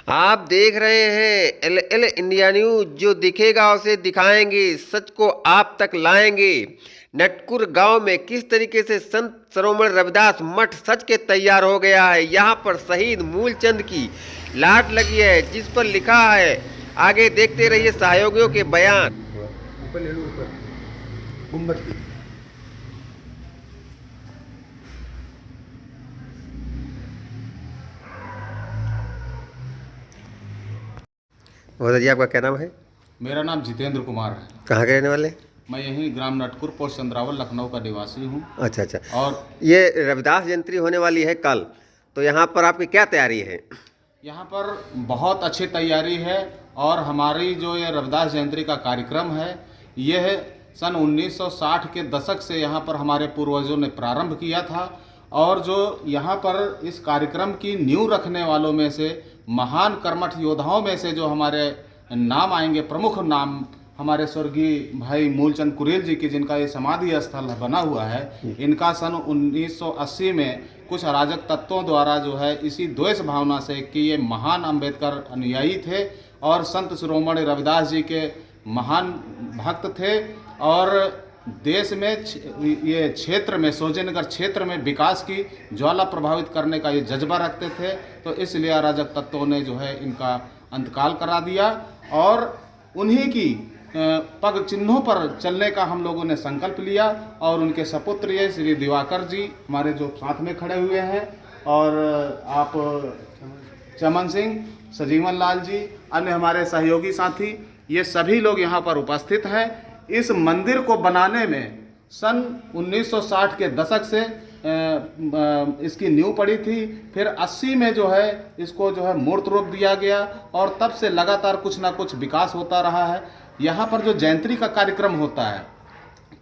आप देख रहे हैं एल इंडिया न्यूज। जो दिखेगा उसे दिखाएंगे, सच को आप तक लाएंगे। नटकुर गांव में किस तरीके से संत शिरोमणि रविदास मठ सच के तैयार हो गया है। यहां पर शहीद मूलचंद की लाट लगी है, जिस पर लिखा है, आगे देखते रहिए सहयोगियों के बयान। ऊपर ले लो, ऊपर गुम्बद की। महोदय जी, आपका क्या नाम है? मेरा नाम जितेंद्र कुमार है। कहाँ के रहने वाले? मैं यहीं ग्राम नटकुर पोस्ट चंद्रावल लखनऊ का निवासी हूँ। अच्छा अच्छा। और ये रविदास जयंती होने वाली है कल, तो यहाँ पर आपकी क्या तैयारी है? यहाँ पर बहुत अच्छी तैयारी है। और हमारी जो ये रविदास जयंती का कार्यक्रम है, यह सन 1960 के दशक से यहाँ पर हमारे पूर्वजों ने प्रारंभ किया था। और जो यहाँ पर इस कार्यक्रम की नींव रखने वालों में से, महान कर्मठ योद्धाओं में से जो हमारे नाम आएंगे, प्रमुख नाम हमारे स्वर्गीय भाई मूलचंद कुरेल जी की, जिनका ये समाधि स्थल बना हुआ है, इनका सन 1980 में कुछ अराजक तत्वों द्वारा जो है इसी द्वेष भावना से कि ये महान अंबेडकर अनुयायी थे और संत शिरोमणि रविदास जी के महान भक्त थे और देश में ये क्षेत्र में, सोजेनगर क्षेत्र में विकास की ज्वाला प्रभावित करने का ये जज्बा रखते थे। तो इसलिए अराजक तत्वों ने जो है इनका अंतकाल करा दिया और उन्हीं की पग चिन्हों पर चलने का हम लोगों ने संकल्प लिया। और उनके सपुत्र ये श्री दिवाकर जी हमारे जो साथ में खड़े हुए हैं, और आप चमन सिंह, सजीवन लाल जी, अन्य हमारे सहयोगी साथी, ये सभी लोग यहाँ पर उपस्थित हैं। इस मंदिर को बनाने में सन 1960 के दशक से इसकी नींव पड़ी थी। फिर 80 में जो है इसको जो है मूर्त रूप दिया गया और तब से लगातार कुछ ना कुछ विकास होता रहा है। यहाँ पर जो जयंती का कार्यक्रम होता है,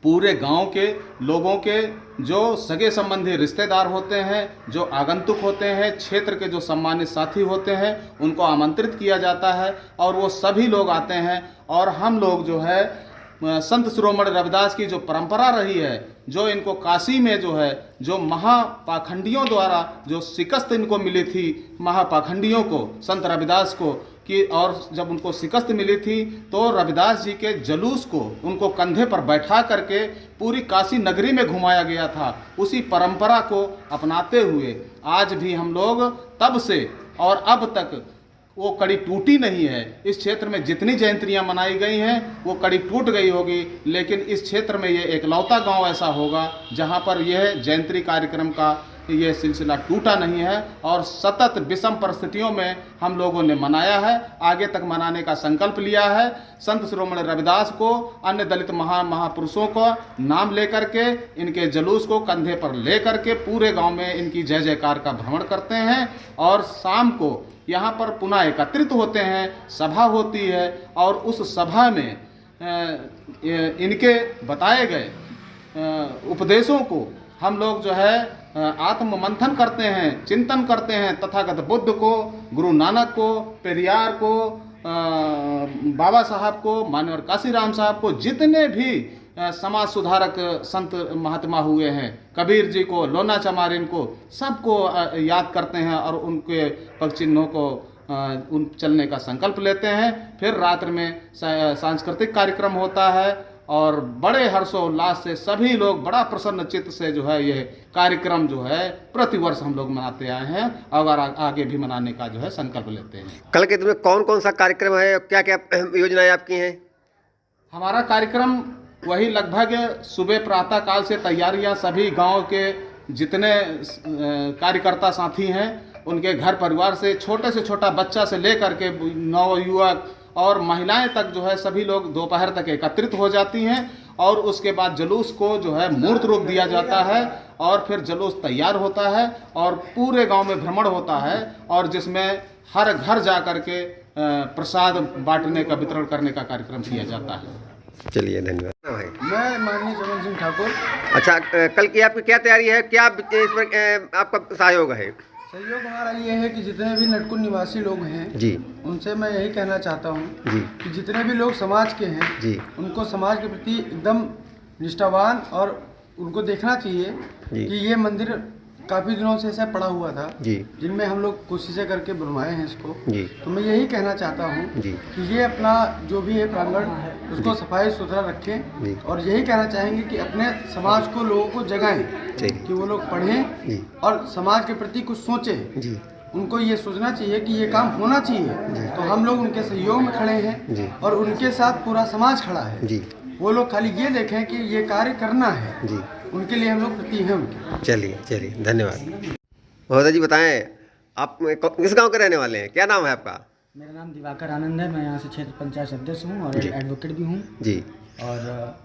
पूरे गांव के लोगों के जो सगे संबंधी रिश्तेदार होते हैं, जो आगंतुक होते हैं, क्षेत्र के जो सम्मानित साथी होते हैं, उनको आमंत्रित किया जाता है और वो सभी लोग आते हैं। और हम लोग जो है संत शिरोमणि रविदास की जो परंपरा रही है, जो इनको काशी में जो है जो महापाखंडियों द्वारा जो शिकस्त इनको मिली थी, महापाखंडियों को, संत रविदास को, कि और जब उनको शिकस्त मिली थी तो रविदास जी के जुलूस को उनको कंधे पर बैठा करके पूरी काशी नगरी में घुमाया गया था। उसी परंपरा को अपनाते हुए आज भी हम लोग तब से और अब तक वो कड़ी टूटी नहीं है। इस क्षेत्र में जितनी जयंतियाँ मनाई गई हैं वो कड़ी टूट गई होगी, लेकिन इस क्षेत्र में ये एकलौता गांव ऐसा होगा जहां पर यह जयंती कार्यक्रम का ये सिलसिला टूटा नहीं है। और सतत विषम परिस्थितियों में हम लोगों ने मनाया है, आगे तक मनाने का संकल्प लिया है। संत शिरोमणि रविदास को, अन्य दलित महापुरुषों को नाम लेकर के, इनके जुलूस को कंधे पर ले करके पूरे गांव में इनकी जय जयकार का भ्रमण करते हैं। और शाम को यहाँ पर पुनः एकत्रित होते हैं, सभा होती है और उस सभा में इनके बताए गए उपदेशों को हम लोग जो है आत्म मंथन करते हैं, चिंतन करते हैं। तथागत बुद्ध को, गुरु नानक को, पेरियार को, बाबा साहब को, मान्यवर काशीराम साहब को, जितने भी समाज सुधारक संत महात्मा हुए हैं, कबीर जी को, लोना चमारिन को, सबको याद करते हैं और उनके पग चिन्हों को उन चलने का संकल्प लेते हैं। फिर रात्र में सांस्कृतिक कार्यक्रम होता है और बड़े हर्षोल्लास से सभी लोग बड़ा प्रसन्न चित्त से जो है ये कार्यक्रम जो है प्रतिवर्ष हम लोग मनाते आए हैं और आगे भी मनाने का जो है संकल्प लेते हैं। कल के दिन में कौन कौन सा कार्यक्रम है, क्या क्या योजनाएं आपकी हैं? हमारा कार्यक्रम वही लगभग सुबह प्रातः काल से तैयारियां सभी गांव के जितने कार्यकर्ता साथी हैं उनके घर परिवार से, छोटे से छोटा बच्चा से लेकर के नवयुवक और महिलाएं तक जो है सभी लोग दोपहर तक एकत्रित हो जाती हैं। और उसके बाद जुलूस को जो है मूर्त रूप दिया जाता है और फिर जुलूस तैयार होता है और पूरे गांव में भ्रमण होता है और जिसमें हर घर जा कर के प्रसाद बांटने का, वितरण करने का कार्यक्रम किया जाता है। चलिए, धन्यवाद भाई। मैं माननीय चमन सिंह ठाकुर। अच्छा, कल की आपकी क्या तैयारी है, क्या इस पर आपका सहयोग है? सहयोग हमारा ये है कि जितने भी नटकुर निवासी लोग हैं जी, उनसे मैं यही कहना चाहता हूँ जी, कि जितने भी लोग समाज के हैं जी, उनको समाज के प्रति एकदम निष्ठावान और उनको देखना चाहिए कि ये मंदिर काफ़ी दिनों से ऐसा पड़ा हुआ था जी जिनमें हम लोग कोशिशें करके बनवाए हैं इसको। जी तो मैं यही कहना चाहता हूँ जी कि ये अपना जो भी है प्रांगण उसको सफाई सुथरा रखें जी और यही कहना चाहेंगे कि अपने समाज को, लोगों को जगाएं ठीक कि वो लोग पढ़ें जी और समाज के प्रति कुछ सोचें। जी उनको ये सोचना चाहिए कि ये काम होना चाहिए, तो हम लोग उनके सहयोग में खड़े जी। हैं और उनके साथ पूरा समाज खड़ा है। जी वो लोग खाली ये देखें कि ये कार्य करना है, जी उनके लिए हम लोग प्रति हैं उनके। चलिए चलिए, धन्यवाद। महोदय जी बताएं, आप किस गांव के रहने वाले हैं, क्या नाम है आपका? मेरा नाम दिवाकर आनंद है। मैं यहाँ से क्षेत्र पंचायत सदस्य हूँ और जी। एडवोकेट भी हूँ। जी, और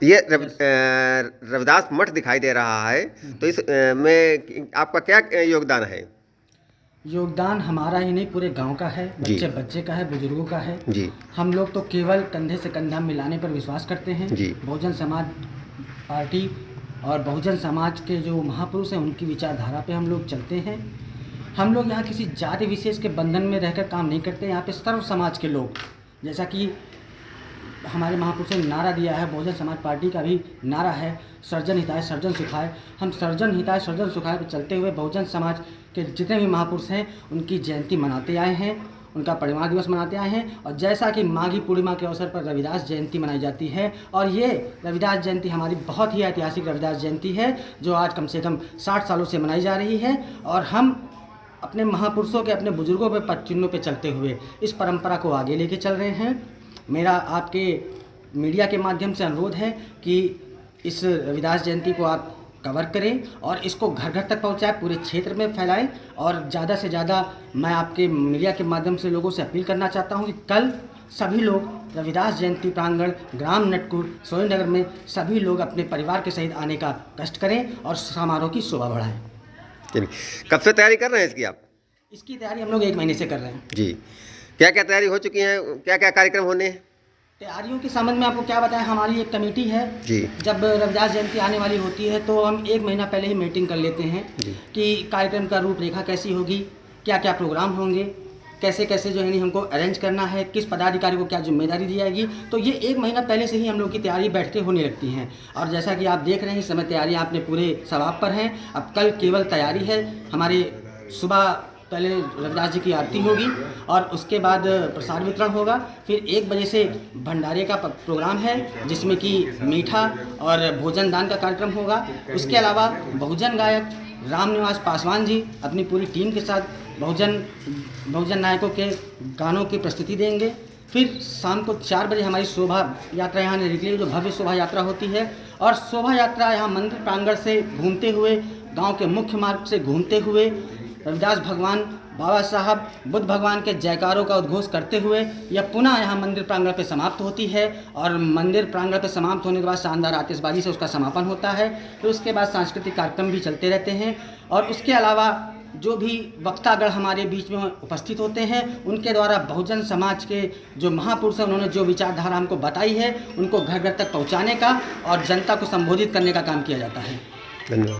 ये रविदास मठ दिखाई दे रहा है, तो इस में आपका क्या योगदान है? योगदान हमारा ही नहीं, पूरे गांव का है, जी। बच्चे बच्चे का है, बुजुर्गों का है। जी हम लोग तो केवल कंधे से कंधा मिलाने पर विश्वास करते हैं। जी। बहुजन समाज पार्टी और बहुजन समाज के जो महापुरुष हैं उनकी विचारधारा पे हम लोग चलते हैं। हम लोग यहाँ किसी जाति विशेष के बंधन में रहकर काम नहीं करते। यहाँ पे सर्व समाज के लोग, जैसा कि हमारे महापुरुषों ने नारा दिया है, बहुजन समाज पार्टी का भी नारा है, सर्जन हिताय सर्जन सुखाय। हम सर्जन हिताय सर्जन सुखाय पर चलते हुए बहुजन समाज के जितने भी महापुरुष हैं उनकी जयंती मनाते आए हैं, उनका परिवार दिवस मनाते आए हैं। और जैसा कि माघी पूर्णिमा के अवसर पर रविदास जयंती मनाई जाती है, और ये रविदास जयंती हमारी बहुत ही ऐतिहासिक रविदास जयंती है जो आज कम से कम 60 सालों से मनाई जा रही है। और हम अपने महापुरुषों के, अपने बुजुर्गों पे पद चिन्हों पे चलते हुए इस परंपरा को आगे लेके चल रहे हैं। मेरा आपके मीडिया के माध्यम से अनुरोध है कि इस रविदास जयंती को आप कवर करें और इसको घर घर तक पहुंचाएं, पूरे क्षेत्र में फैलाएं। और ज़्यादा से ज़्यादा मैं आपके मीडिया के माध्यम से लोगों से अपील करना चाहता हूं कि कल सभी लोग रविदास जयंती प्रांगण ग्राम नटकुर सोनीनगर में सभी लोग अपने परिवार के सहित आने का कष्ट करें और समारोह की शोभा बढ़ाएं। चलिए, कब से तैयारी कर रहे हैं इसकी आप? इसकी तैयारी हम लोग 1 महीने से कर रहे हैं। जी, क्या क्या तैयारी हो चुकी है, क्या क्या कार्यक्रम होने हैं? तैयारियों के संबंध में आपको क्या बताएं, हमारी एक कमेटी है। जी जब रविदास जयंती आने वाली होती है तो हम 1 महीना पहले ही मीटिंग कर लेते हैं जी। कि कार्यक्रम का रूपरेखा कैसी होगी, क्या क्या प्रोग्राम होंगे, कैसे कैसे जो है नहीं हमको अरेंज करना है, किस पदाधिकारी को क्या जिम्मेदारी दी जाएगी। तो ये 1 महीना पहले से ही हम लोग की तैयारी बैठते होने लगती हैं। और जैसा कि आप देख रहे हैं इस समय तैयारी आपने पूरे सवाब पर हैं। अब कल केवल तैयारी है हमारी, सुबह पहले रविदास जी की आरती होगी और उसके बाद प्रसाद वितरण होगा। फिर 1 बजे से भंडारे का प्रोग्राम है जिसमें कि मीठा और भोजन दान का कार्यक्रम होगा। उसके अलावा बहुजन गायक रामनिवास पासवान जी अपनी पूरी टीम के साथ बहुजन नायकों के गानों की प्रस्तुति देंगे। फिर शाम को 4 बजे हमारी शोभा यात्रा यहाँ निकलेगी, जो भव्य शोभा यात्रा होती है। और शोभा यात्रा यहाँ मंदिर प्रांगण से घूमते हुए, गांव के मुख्य मार्ग से घूमते हुए, रविदास भगवान, बाबा साहब, बुद्ध भगवान के जयकारों का उद्घोष करते हुए यह पुनः यहाँ मंदिर प्रांगण पे समाप्त होती है। और मंदिर प्रांगण पे समाप्त होने के बाद शानदार आतिशबाजी से उसका समापन होता है। फिर उसके बाद सांस्कृतिक कार्यक्रम भी चलते रहते हैं। और उसके अलावा जो भी वक्तागण हमारे बीच में उपस्थित होते हैं उनके द्वारा बहुजन समाज के जो महापुरुष हैं उन्होंने जो विचारधारा हमको बताई है उनको घर घर तक पहुँचाने का और जनता को संबोधित करने का काम किया जाता है। धन्यवाद।